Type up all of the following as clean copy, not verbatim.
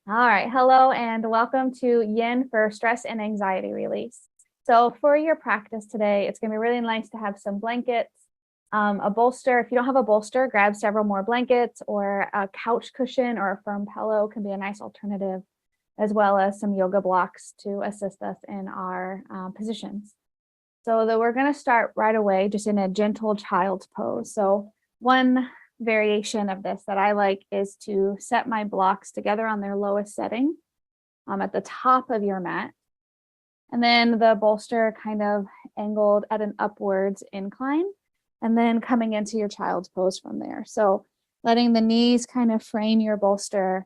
All right, hello and welcome to YIN for stress and anxiety release. So for your practice today, it's going to be really nice to have some blankets, a bolster. If you don't have a bolster, grab several more blankets, or a couch cushion or a firm pillow can be a nice alternative, as well as some yoga blocks to assist us in our positions. So we're going to start right away just in a gentle child's pose. So one variation of this that I like is to set my blocks together on their lowest setting at the top of your mat. And then the bolster kind of angled at an upwards incline, and then coming into your child's pose from there. So letting the knees kind of frame your bolster.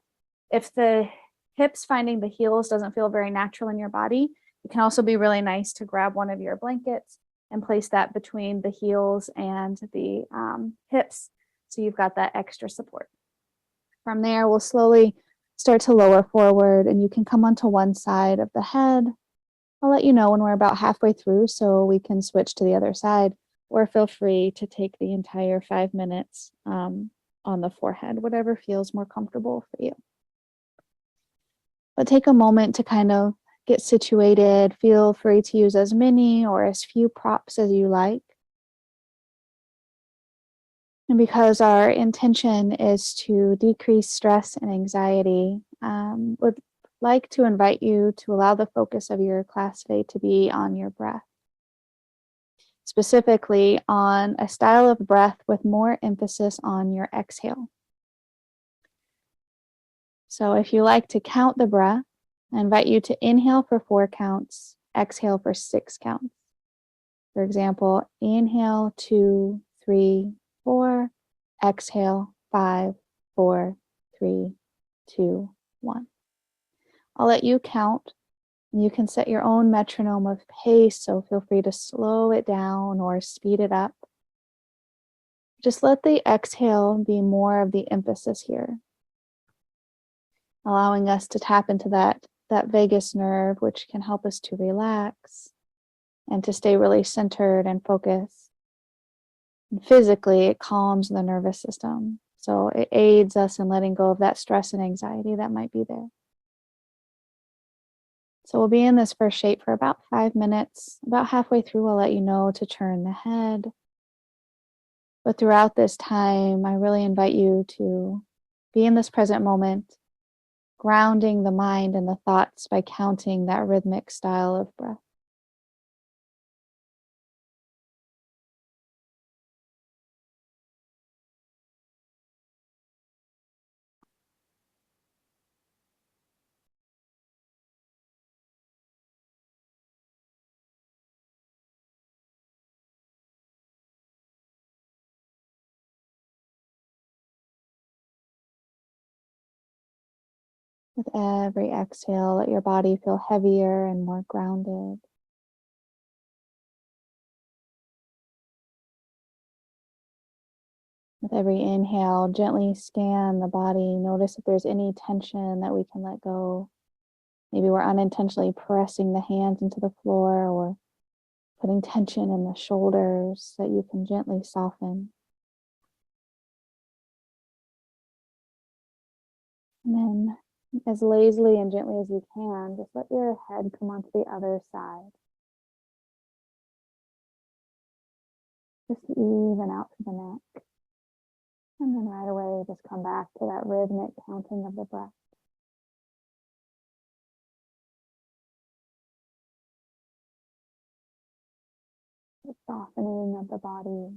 If the hips finding the heels doesn't feel very natural in your body, it can also be really nice to grab one of your blankets and place that between the heels and the hips, so you've got that extra support. From there, we'll slowly start to lower forward, and you can come onto one side of the head. I'll let you know when we're about halfway through so we can switch to the other side, or feel free to take the entire 5 minutes on the forehead, whatever feels more comfortable for you. But take a moment to kind of get situated. Feel free to use as many or as few props as you like. And because our intention is to decrease stress and anxiety, would like to invite you to allow the focus of your class today to be on your breath, specifically on a style of breath with more emphasis on your exhale. So if you like to count the breath, I invite you to inhale for 4 counts, exhale for 6 counts. For example, inhale 2, 3, 4, exhale 5, 4, 3, 2, 1. I'll let you count. You can set your own metronome of pace, so feel free to slow it down or speed it up. Just let the exhale be more of the emphasis here, allowing us to tap into that vagus nerve, which can help us to relax and to stay really centered and focused. And physically, it calms the nervous system, so it aids us in letting go of that stress and anxiety that might be there. So we'll be in this first shape for about 5 minutes. About halfway through, I'll let you know to turn the head. But throughout this time, I really invite you to be in this present moment, grounding the mind and the thoughts by counting that rhythmic style of breath. With every exhale, let your body feel heavier and more grounded. With every inhale, gently scan the body. Notice if there's any tension that we can let go. Maybe we're unintentionally pressing the hands into the floor or putting tension in the shoulders that you can gently soften. And then, as lazily and gently as you can, just let your head come onto the other side. Just even out to the neck. And then right away, just come back to that rhythmic counting of the breath. The softening of the body.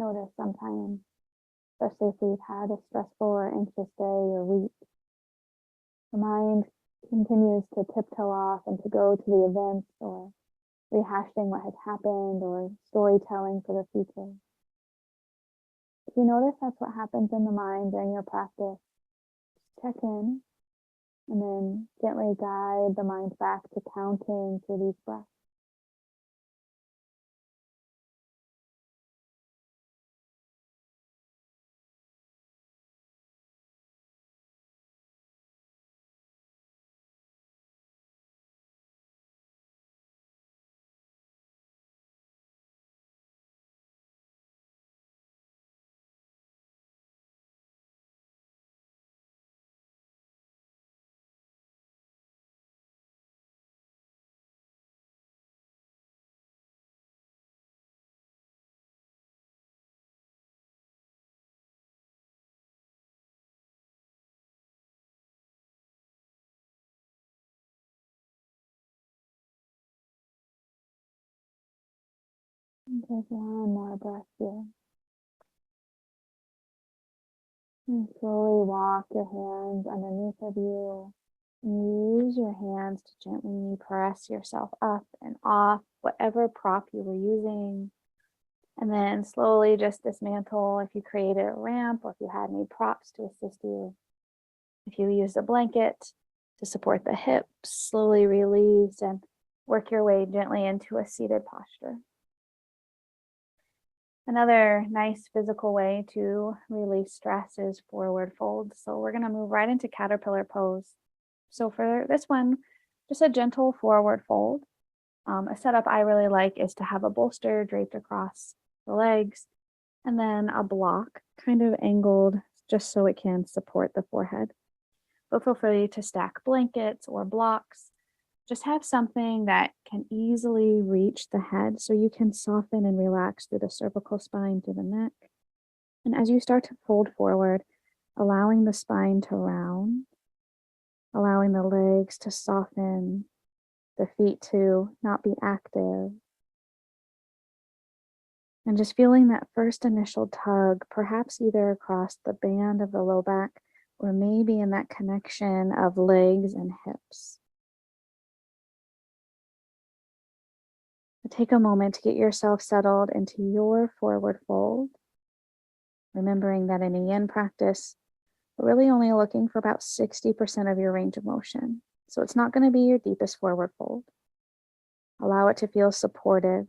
Notice sometimes, especially if we've had a stressful or anxious day or week, the mind continues to tiptoe off and to go to the events or rehashing what has happened or storytelling for the future. If you notice that's what happens in the mind during your practice, check in and then gently guide the mind back to counting through these breaths. And take one more breath here. And slowly walk your hands underneath of you. And use your hands to gently press yourself up and off whatever prop you were using. And then slowly just dismantle if you created a ramp or if you had any props to assist you. If you used a blanket to support the hips, slowly release and work your way gently into a seated posture. Another nice physical way to release stress is forward fold. So we're going to move right into caterpillar pose. So for this one, just a gentle forward fold. A setup I really like is to have a bolster draped across the legs and then a block kind of angled just so it can support the forehead. But feel free to stack blankets or blocks. Just have something that can easily reach the head so you can soften and relax through the cervical spine, through the neck. And as you start to fold forward, allowing the spine to round, allowing the legs to soften, the feet to not be active, and just feeling that first initial tug, perhaps either across the band of the low back or maybe in that connection of legs and hips. Take a moment to get yourself settled into your forward fold, remembering that in a yin practice, we're really only looking for about 60% of your range of motion. So it's not going to be your deepest forward fold. Allow it to feel supported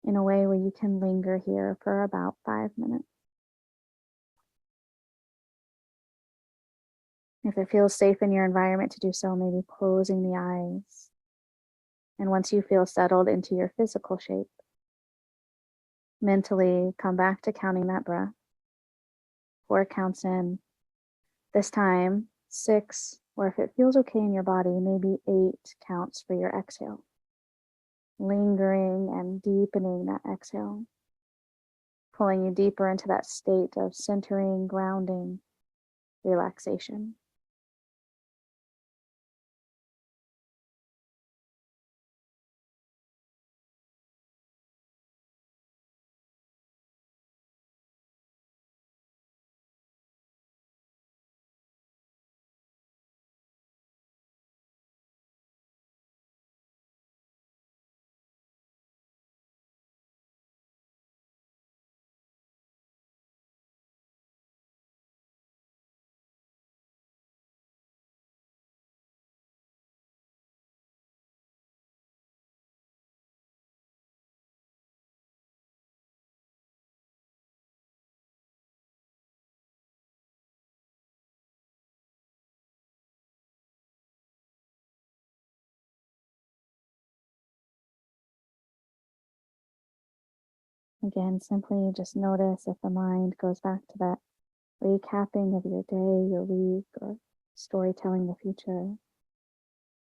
in a way where you can linger here for about 5 minutes. If it feels safe in your environment to do so, maybe closing the eyes. And once you feel settled into your physical shape, mentally come back to counting that breath. 4 counts in. This time, 6, or if it feels okay in your body, maybe 8 counts for your exhale. Lingering and deepening that exhale, pulling you deeper into that state of centering, grounding, relaxation. Again, simply just notice if the mind goes back to that recapping of your day, your week, or storytelling the future.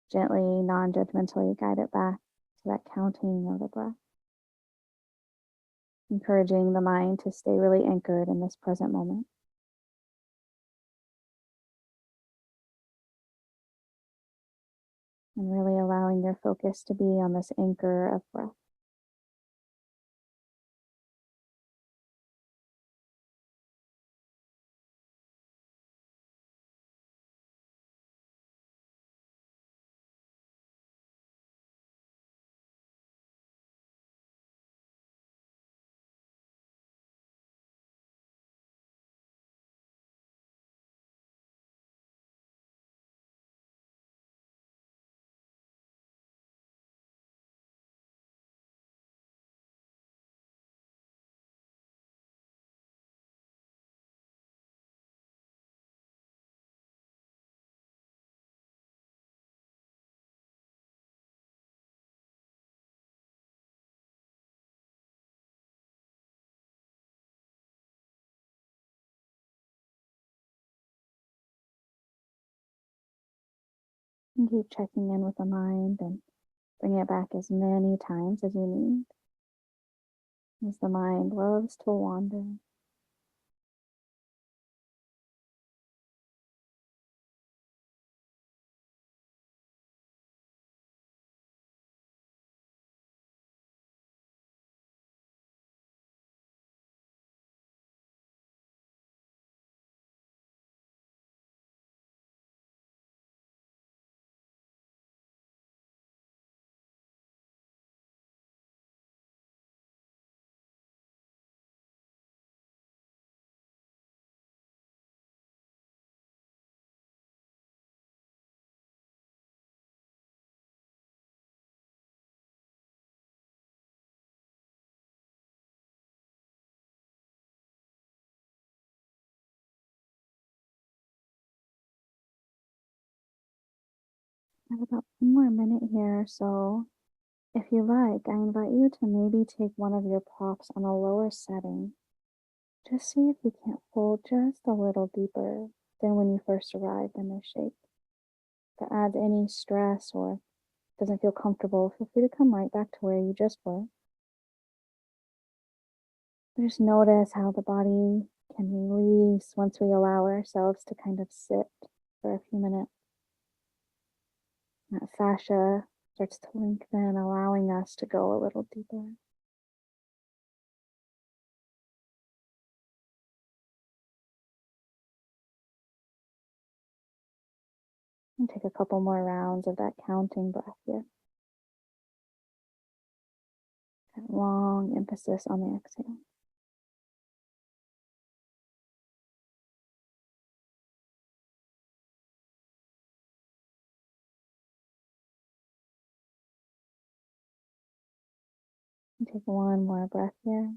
Gently, non-judgmentally guide it back to that counting of the breath. Encouraging the mind to stay really anchored in this present moment. And really allowing your focus to be on this anchor of breath. can keep checking in with the mind and bring it back as many times as you need, as the mind loves to wander. I have about 1 more minute here, so if you like, I invite you to maybe take one of your props on a lower setting. Just see if you can't pull just a little deeper than when you first arrived in this shape. If it adds any stress or doesn't feel comfortable, feel free to come right back to where you just were. Just notice how the body can release once we allow ourselves to kind of sit for a few minutes. That fascia starts to lengthen, allowing us to go a little deeper. And take a couple more rounds of that counting breath here. That long emphasis on the exhale. And take one more breath here.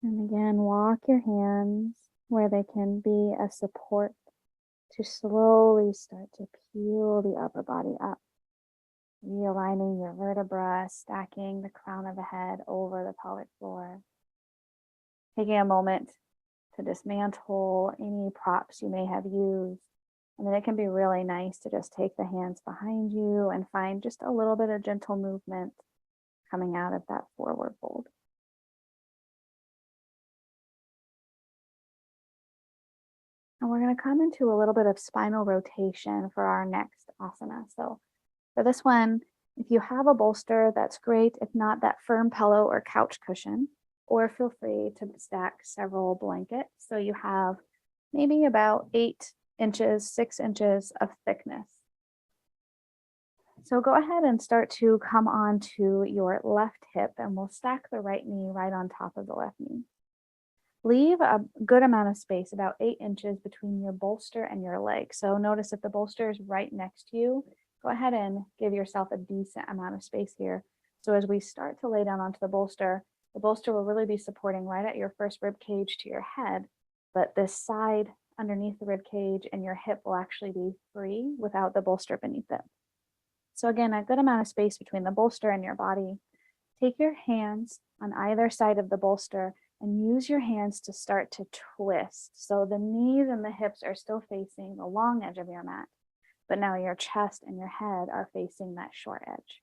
And again, walk your hands where they can be a support to slowly start to peel the upper body up, realigning your vertebra, stacking the crown of the head over the pelvic floor. Taking a moment to dismantle any props you may have used. And then it can be really nice to just take the hands behind you and find just a little bit of gentle movement coming out of that forward fold. And we're going to come into a little bit of spinal rotation for our next asana. So for this one, if you have a bolster, that's great. If not, that firm pillow or couch cushion, or feel free to stack several blankets. So you have maybe about 8 inches, 6 inches of thickness. So go ahead and start to come onto your left hip, and we'll stack the right knee right on top of the left knee. Leave a good amount of space, about 8 inches, between your bolster and your leg. So notice if the bolster is right next to you, go ahead and give yourself a decent amount of space here. So as we start to lay down onto the bolster will really be supporting right at your first rib cage to your head, but this side underneath the rib cage and your hip will actually be free without the bolster beneath it. So again, a good amount of space between the bolster and your body. Take your hands on either side of the bolster and use your hands to start to twist. So the knees and the hips are still facing the long edge of your mat, but now your chest and your head are facing that short edge.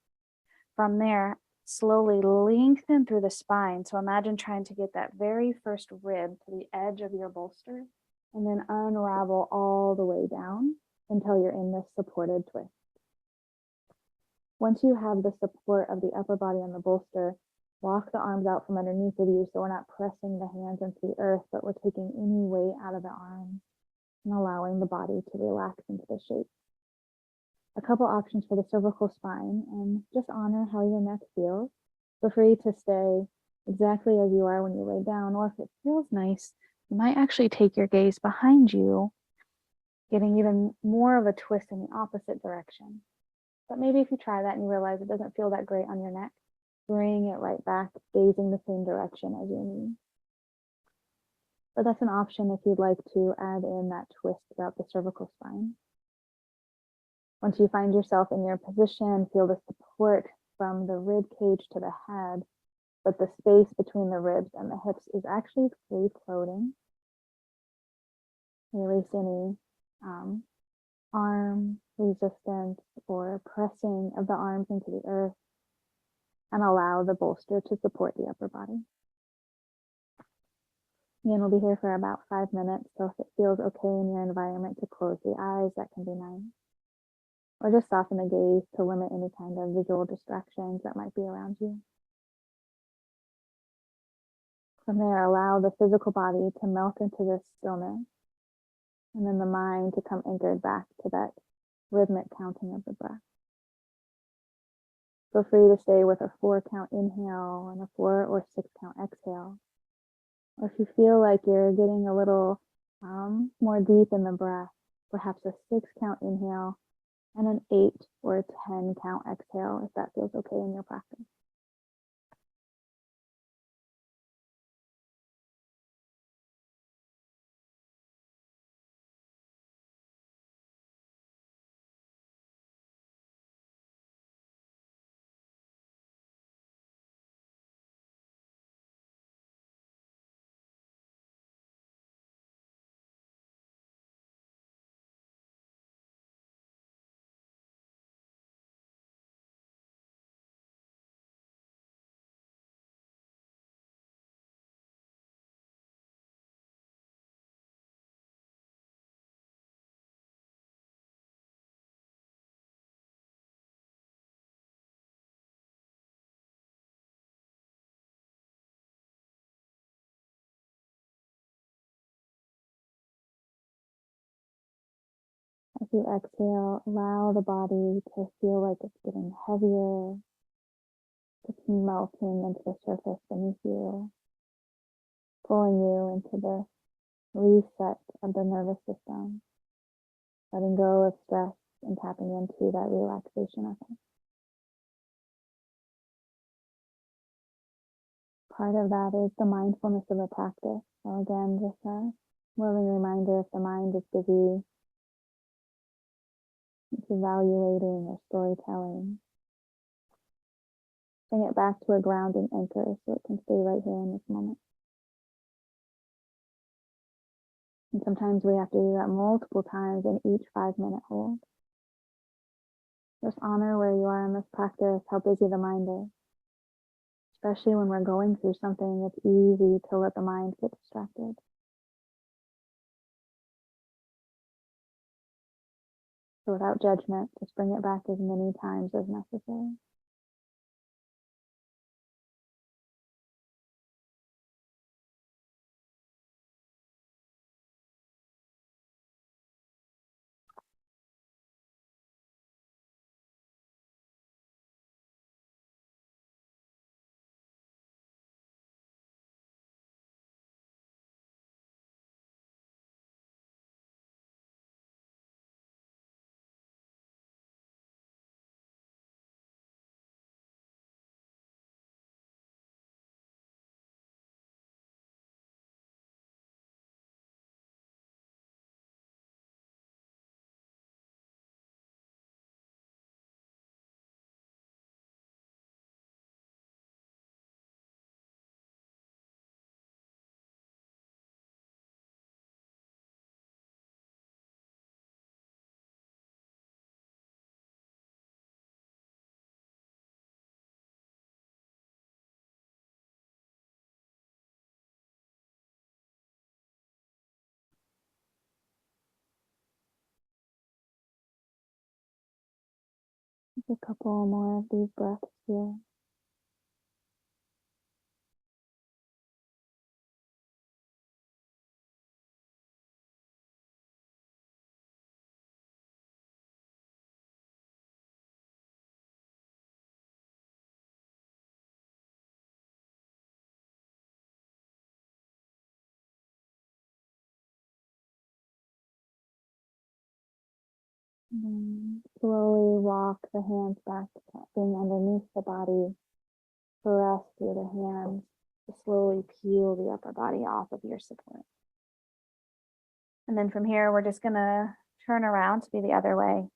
From there, slowly lengthen through the spine. So imagine trying to get that very first rib to the edge of your bolster and then unravel all the way down until you're in this supported twist. Once you have the support of the upper body on the bolster, walk the arms out from underneath of you so we're not pressing the hands into the earth, but we're taking any weight out of the arms and allowing the body to relax into the shape. A couple options for the cervical spine, and just honor how your neck feels. Feel free to stay exactly as you are when you lay down, or if it feels nice, you might actually take your gaze behind you, getting even more of a twist in the opposite direction. But maybe if you try that and you realize it doesn't feel that great on your neck, bring it right back, gazing the same direction as your knee. But that's an option if you'd like to add in that twist throughout the cervical spine. Once you find yourself in your position, feel the support from the rib cage to the head, but the space between the ribs and the hips is actually free floating. Release any arm resistance or pressing of the arms into the earth, and allow the bolster to support the upper body. Again, we'll be here for about 5 minutes, so if it feels okay in your environment to close the eyes, that can be nice. Or just soften the gaze to limit any kind of visual distractions that might be around you. From there, allow the physical body to melt into this stillness, and then the mind to come anchored back to that rhythmic counting of the breath. Feel free to stay with a 4-count inhale and a 4 or 6-count exhale. Or if you feel like you're getting a little more deep in the breath, perhaps a 6-count inhale and an 8 or a 10-count exhale, if that feels okay in your practice. As you exhale, allow the body to feel like it's getting heavier, it's melting into the surface beneath you, pulling you into the reset of the nervous system, letting go of stress and tapping into that relaxation effect. Part of that is the mindfulness of the practice. So again, just a loving reminder, if the mind is busy, it's evaluating or storytelling, bring it back to a grounding anchor so it can stay right here in this moment. And sometimes we have to do that multiple times in each 5-minute hold. Just honor where you are in this practice, how busy the mind is. Especially when we're going through something, it's easy to let the mind get distracted. So without judgment, just bring it back as many times as necessary. Just a couple more of these breaths here. And then slowly walk the hands back to being underneath the body. Press through the hands to slowly peel the upper body off of your support. And then from here, we're just gonna turn around to be the other way.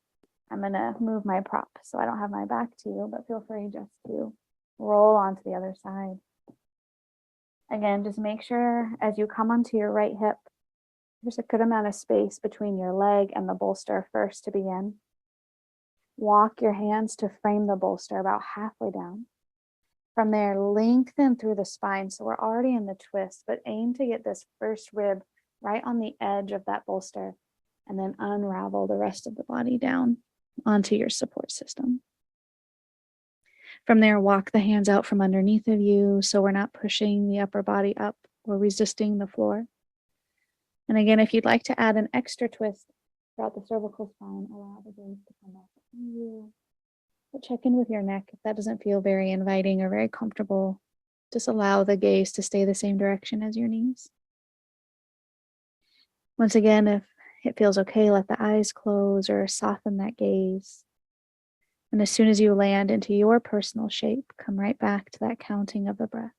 I'm gonna move my prop so I don't have my back to you, but feel free just to roll onto the other side. Again, just make sure as you come onto your right hip, There's a good amount of space between your leg and the bolster first to begin. Walk your hands to frame the bolster about halfway down. From there, lengthen through the spine. So we're already in the twist, but aim to get this first rib right on the edge of that bolster, and then unravel the rest of the body down onto your support system. From there, walk the hands out from underneath of you so we're not pushing the upper body up or resisting the floor. And again, if you'd like to add an extra twist throughout the cervical spine, allow the gaze to come back on you. But check in with your neck. If that doesn't feel very inviting or very comfortable, just allow the gaze to stay the same direction as your knees. Once again, if it feels okay, let the eyes close or soften that gaze. And as soon as you land into your personal shape, come right back to that counting of the breath.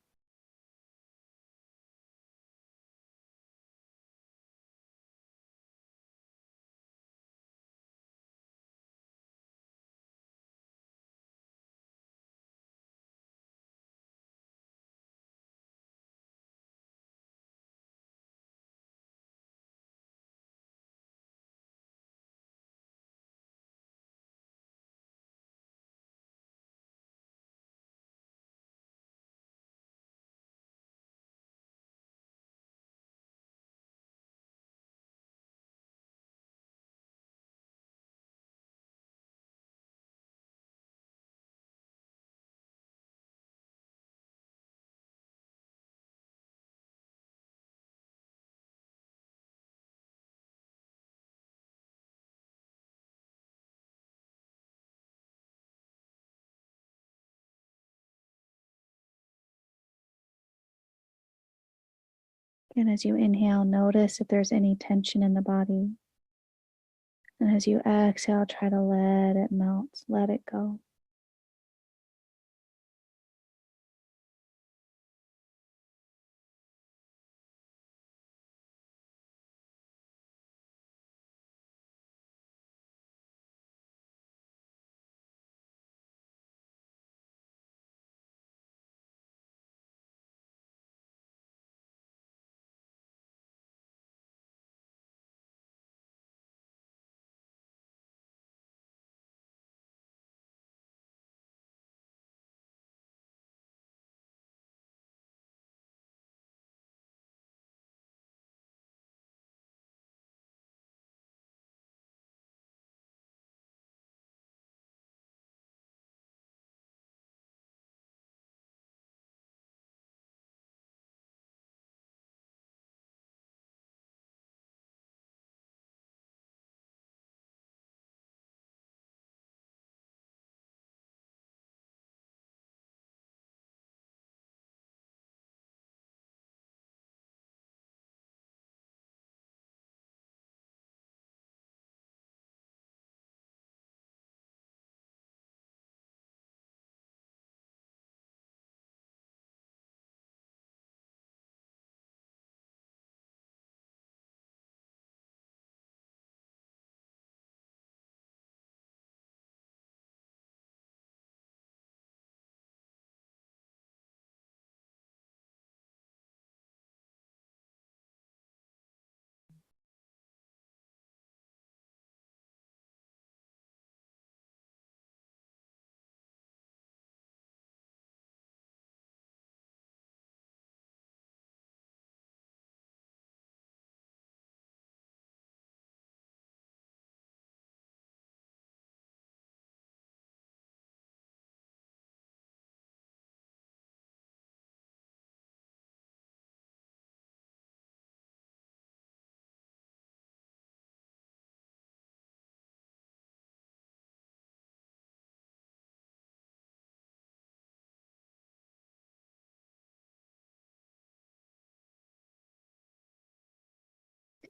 And as you inhale, notice if there's any tension in the body. And as you exhale, try to let it melt, let it go.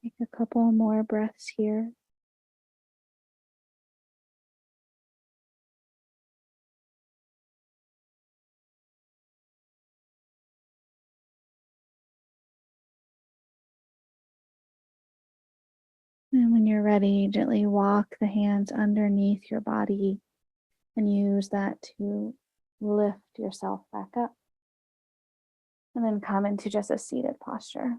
Take a couple more breaths here. And when you're ready, gently walk the hands underneath your body and use that to lift yourself back up. And then come into just a seated posture.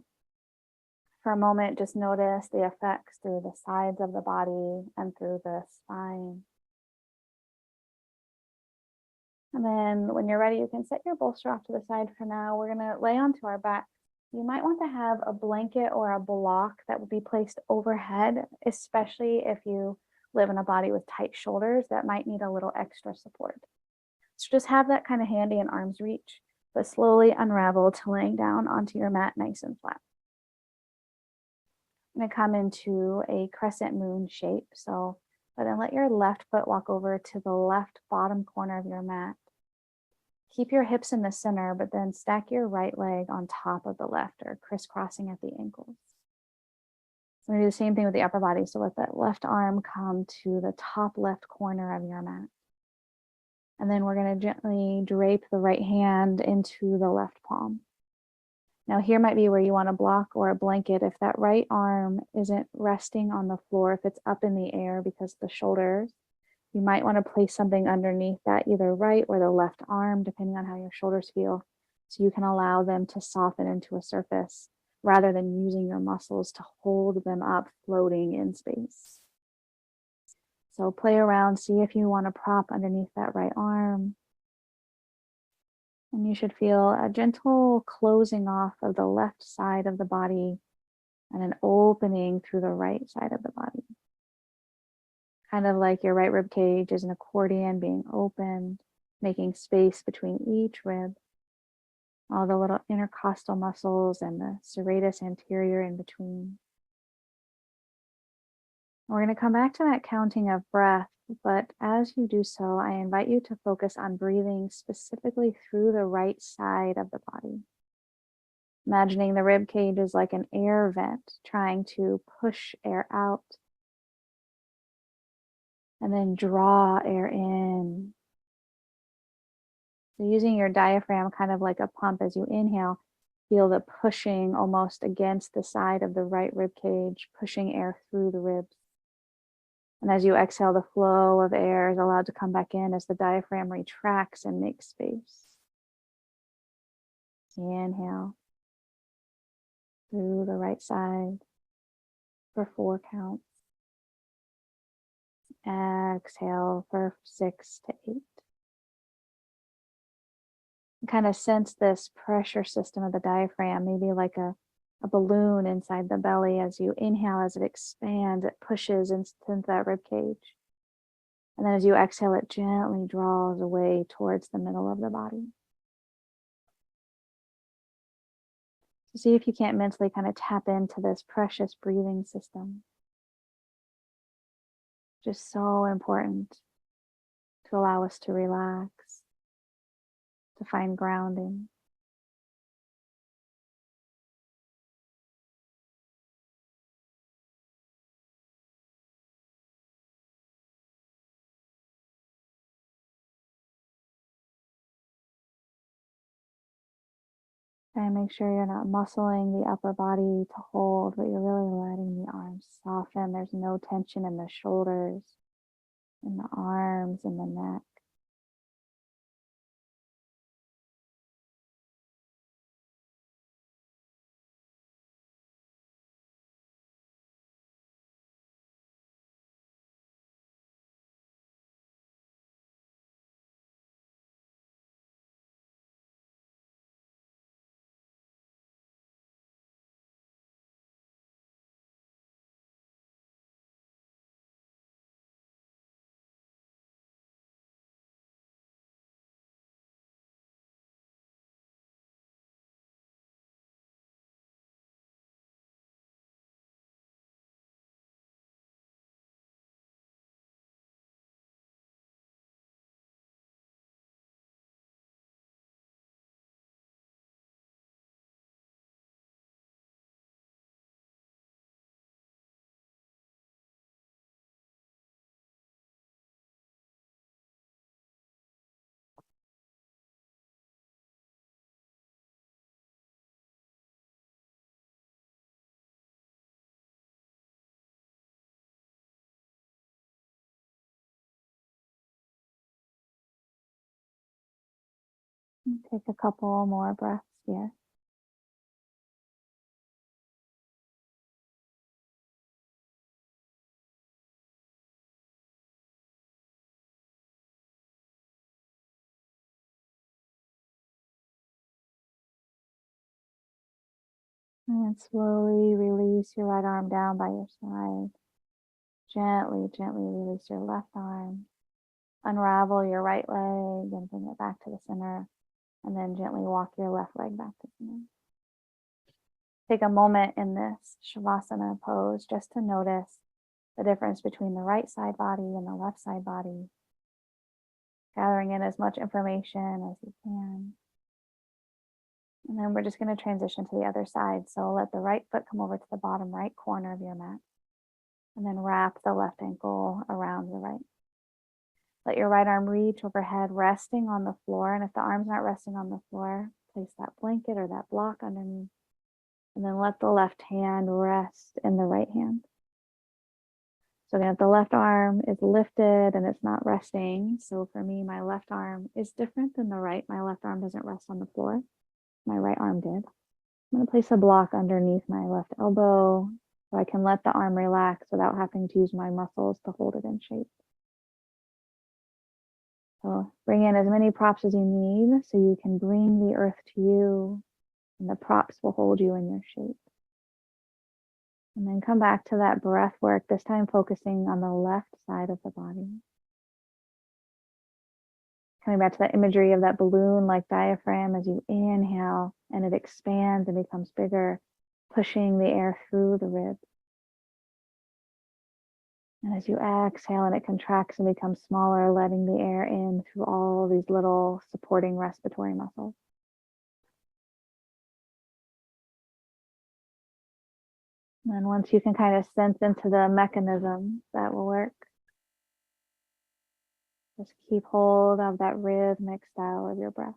for a moment, just notice the effects through the sides of the body and through the spine. And then when you're ready, you can set your bolster off to the side for now. We're going to lay onto our back. You might want to have a blanket or a block that will be placed overhead, especially if you live in a body with tight shoulders that might need a little extra support. So just have that kind of handy in arm's reach, but slowly unravel to laying down onto your mat nice and flat. I'm going to come into a crescent moon shape. So then let your left foot walk over to the left bottom corner of your mat. Keep your hips in the center, but then stack your right leg on top of the left or crisscrossing at the ankles. So we're going to do the same thing with the upper body. So let that left arm come to the top left corner of your mat. And then we're going to gently drape the right hand into the left palm. Now here might be where you want a block or a blanket if that right arm isn't resting on the floor, if it's up in the air because the shoulders. You might want to place something underneath that, either right or the left arm, depending on how your shoulders feel, so you can allow them to soften into a surface rather than using your muscles to hold them up floating in space. So play around, see if you want to prop underneath that right arm. And you should feel a gentle closing off of the left side of the body and an opening through the right side of the body. Kind of like your right rib cage is an accordion being opened, making space between each rib. All the little intercostal muscles and the serratus anterior in between. We're going to come back to that counting of breath, but as you do so, I invite you to focus on breathing specifically through the right side of the body. Imagining the rib cage is like an air vent trying to push air out and then draw air in. So using your diaphragm kind of like a pump as you inhale, feel the pushing almost against the side of the right rib cage, pushing air through the ribs. And as you exhale, the flow of air is allowed to come back in as the diaphragm retracts and makes space. Inhale through the right side for 4 counts. Exhale for 6 to 8. Kind of sense this pressure system of the diaphragm, maybe like a balloon inside the belly. As you inhale, as it expands, it pushes into that rib cage. And then as you exhale, it gently draws away towards the middle of the body. So see if you can't mentally kind of tap into this precious breathing system. Just so important to allow us to relax, to find grounding. And make sure you're not muscling the upper body to hold, but you're really letting the arms soften. There's no tension in the shoulders, in the arms, in the neck. Take a couple more breaths here. And slowly release your right arm down by your side. Gently, gently release your left arm. Unravel your right leg and bring it back to the center. And then gently walk your left leg back to center. Take a moment in this Shavasana pose just to notice the difference between the right side body and the left side body. Gathering in as much information as you can. And then we're just going to transition to the other side. So let the right foot come over to the bottom right corner of your mat. And then wrap the left ankle around the right. Let your right arm reach overhead, resting on the floor. And if the arm's not resting on the floor, place that blanket or that block underneath. And then let the left hand rest in the right hand. So again, if the left arm is lifted and it's not resting, so for me, my left arm is different than the right. My left arm doesn't rest on the floor. My right arm did. I'm going to place a block underneath my left elbow so I can let the arm relax without having to use my muscles to hold it in shape. So bring in as many props as you need so you can bring the earth to you, and the props will hold you in your shape. And then come back to that breath work, this time focusing on the left side of the body. Coming back to that imagery of that balloon-like diaphragm as you inhale and it expands and becomes bigger, pushing the air through the ribs. And as you exhale and it contracts and becomes smaller, letting the air in through all these little supporting respiratory muscles. And then once you can kind of sense into the mechanism that will work, just keep hold of that rhythmic style of your breath.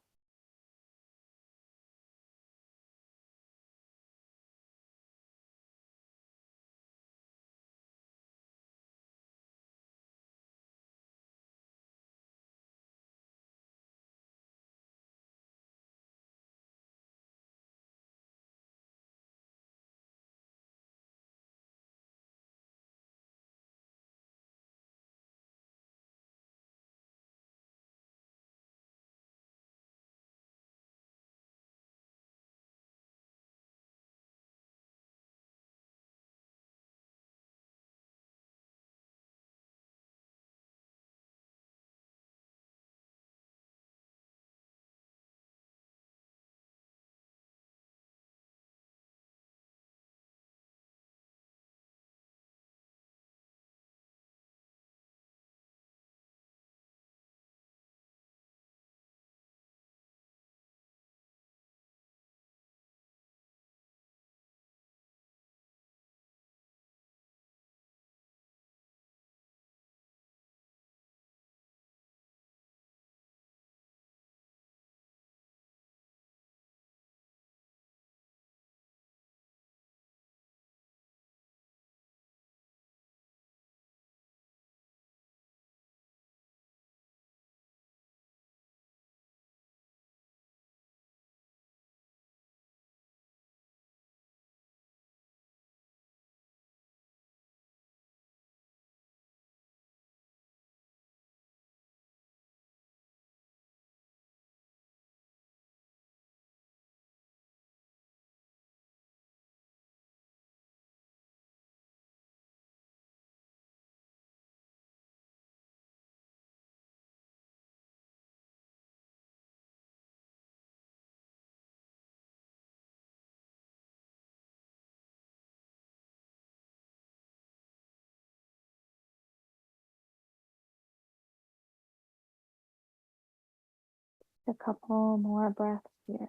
A couple more breaths here.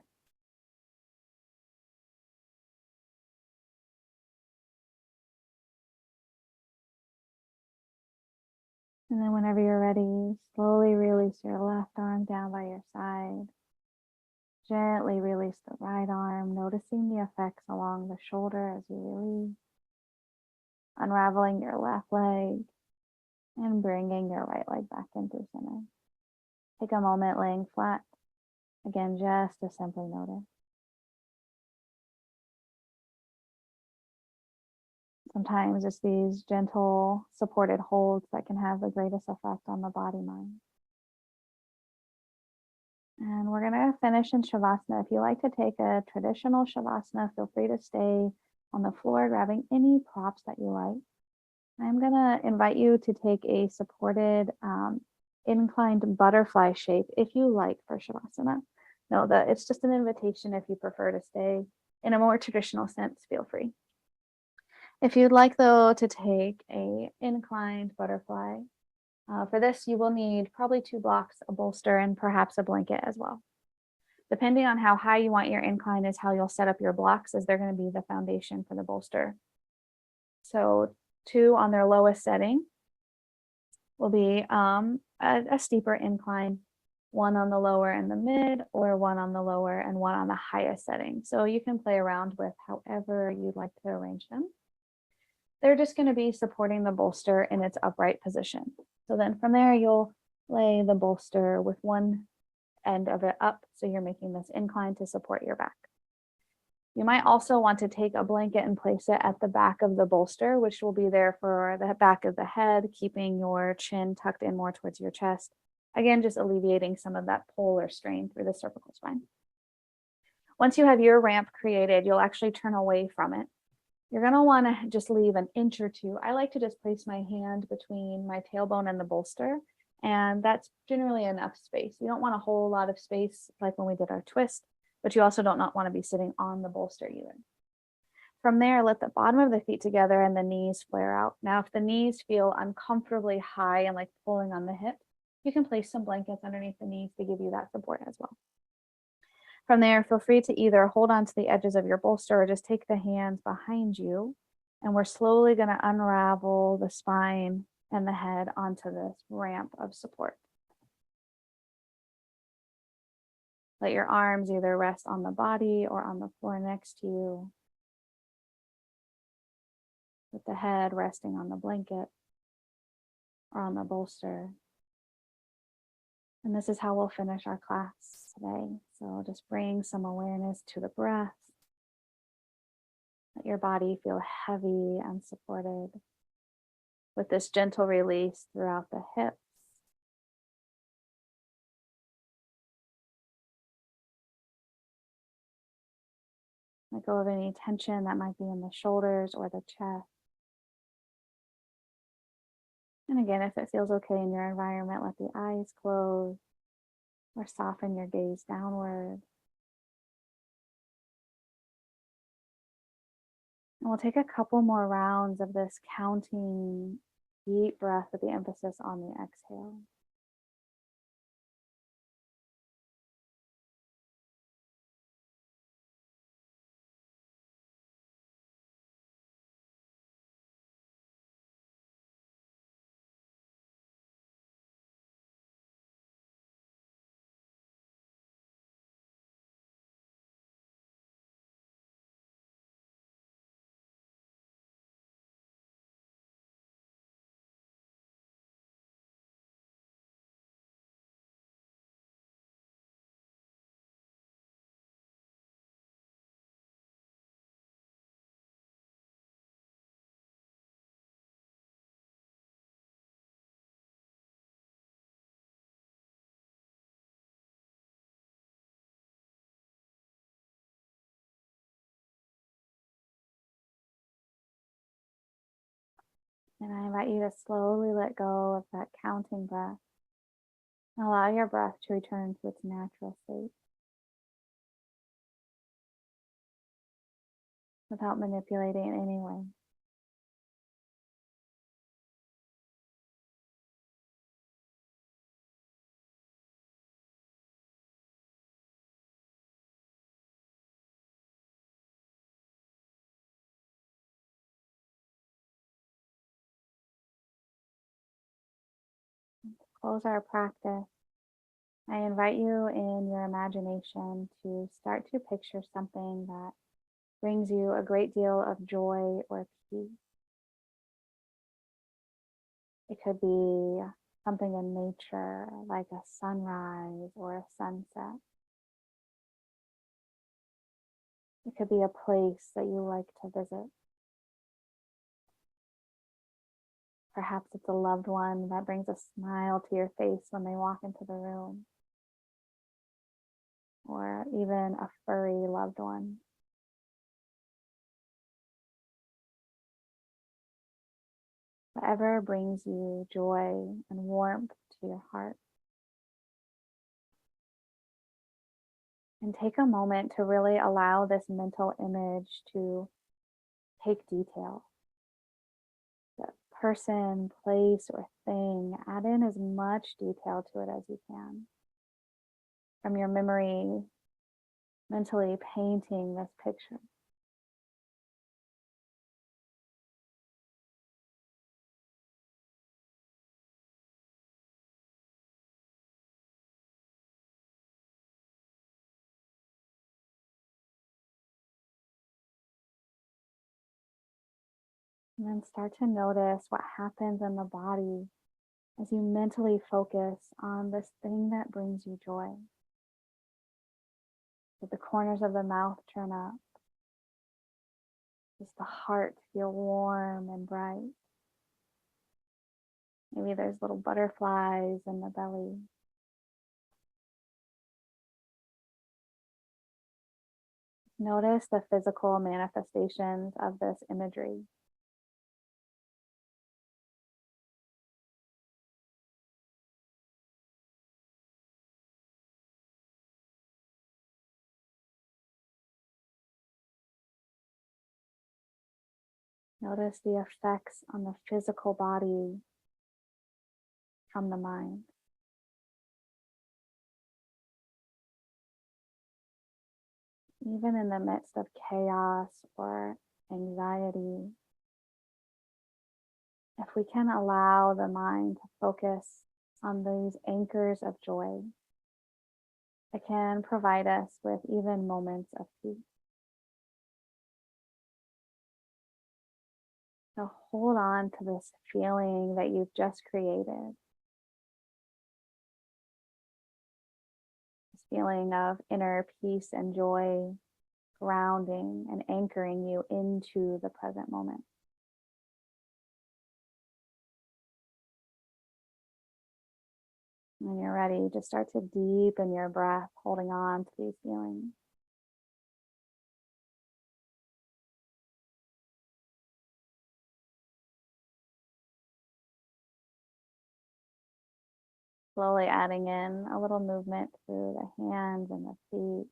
And then whenever you're ready, slowly release your left arm down by your side. Gently release the right arm, noticing the effects along the shoulder as you release. Unraveling your left leg and bringing your right leg back into center. Take a moment laying flat. Again, just to simply notice. Sometimes it's these gentle, supported holds that can have the greatest effect on the body-mind. And we're going to finish in Shavasana. If you like to take a traditional Shavasana, feel free to stay on the floor, grabbing any props that you like. I'm going to invite you to take a supported inclined butterfly shape if you like for Shavasana. Know that it's just an invitation. If you prefer to stay in a more traditional sense, feel free. If you'd like, though, to take a inclined butterfly, for this, you will need probably 2 blocks, a bolster, and perhaps a blanket as well. Depending on how high you want your incline is how you'll set up your blocks, as they're going to be the foundation for the bolster. So 2 on their lowest setting will be a steeper incline, 1 on the lower and the mid, or 1 on the lower and 1 on the highest setting. So you can play around with however you'd like to arrange them. They're just going to be supporting the bolster in its upright position. So then from there, you'll lay the bolster with one end of it up. So you're making this incline to support your back. You might also want to take a blanket and place it at the back of the bolster, which will be there for the back of the head, keeping your chin tucked in more towards your chest. Again, just alleviating some of that pull or strain through the cervical spine. Once you have your ramp created, you'll actually turn away from it. You're going to want to just leave an inch or 2. I like to just place my hand between my tailbone and the bolster, and that's generally enough space. You don't want a whole lot of space like when we did our twist, but you also don't not want to be sitting on the bolster either. From there, let the bottom of the feet together and the knees flare out. Now, if the knees feel uncomfortably high and like pulling on the hip, you can place some blankets underneath the knees to give you that support as well. From there, feel free to either hold on to the edges of your bolster or just take the hands behind you. And we're slowly going to unravel the spine and the head onto this ramp of support. Let your arms either rest on the body or on the floor next to you, with the head resting on the blanket or on the bolster. And this is how we'll finish our class today. So just bring some awareness to the breath. Let your body feel heavy and supported with this gentle release throughout the hips. Let go of any tension that might be in the shoulders or the chest. And again, if it feels okay in your environment, let the eyes close or soften your gaze downward. And we'll take a couple more rounds of this counting deep breath with the emphasis on the exhale. And I invite you to slowly let go of that counting breath. And allow your breath to return to its natural state without manipulating in any way. To close our practice, I invite you in your imagination to start to picture something that brings you a great deal of joy or peace. It could be something in nature, like a sunrise or a sunset. It could be a place that you like to visit. Perhaps it's a loved one that brings a smile to your face when they walk into the room. or even a furry loved one. Whatever brings you joy and warmth to your heart. And take a moment to really allow this mental image to take detail. The person, place, or thing, add in as much detail to it as you can. From your memory, mentally painting this picture. And then start to notice what happens in the body as you mentally focus on this thing that brings you joy. Does the corners of the mouth turn up? Does the heart feel warm and bright? Maybe there's little butterflies in the belly. Notice the physical manifestations of this imagery. Notice the effects on the physical body from the mind. Even in the midst of chaos or anxiety, if we can allow the mind to focus on these anchors of joy, it can provide us with even moments of peace. So hold on to this feeling that you've just created. This feeling of inner peace and joy, grounding and anchoring you into the present moment. When you're ready, just start to deepen your breath, holding on to these feelings. Slowly adding in a little movement through the hands and the feet.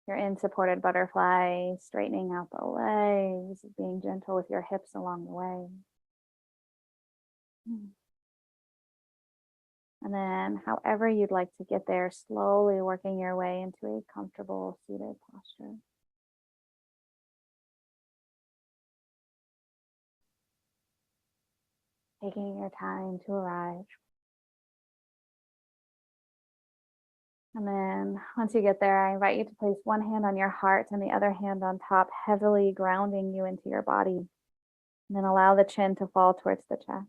Your in-supported butterfly, straightening out the legs, being gentle with your hips along the way. And then however you'd like to get there, slowly working your way into a comfortable seated posture. Taking your time to arrive. And then once you get there, I invite you to place one hand on your heart and the other hand on top, heavily grounding you into your body. And then allow the chin to fall towards the chest.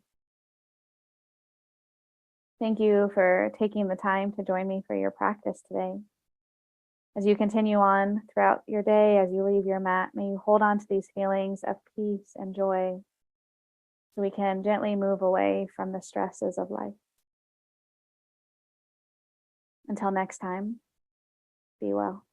Thank you for taking the time to join me for your practice today. As you continue on throughout your day, as you leave your mat, may you hold on to these feelings of peace and joy so we can gently move away from the stresses of life. Until next time, be well.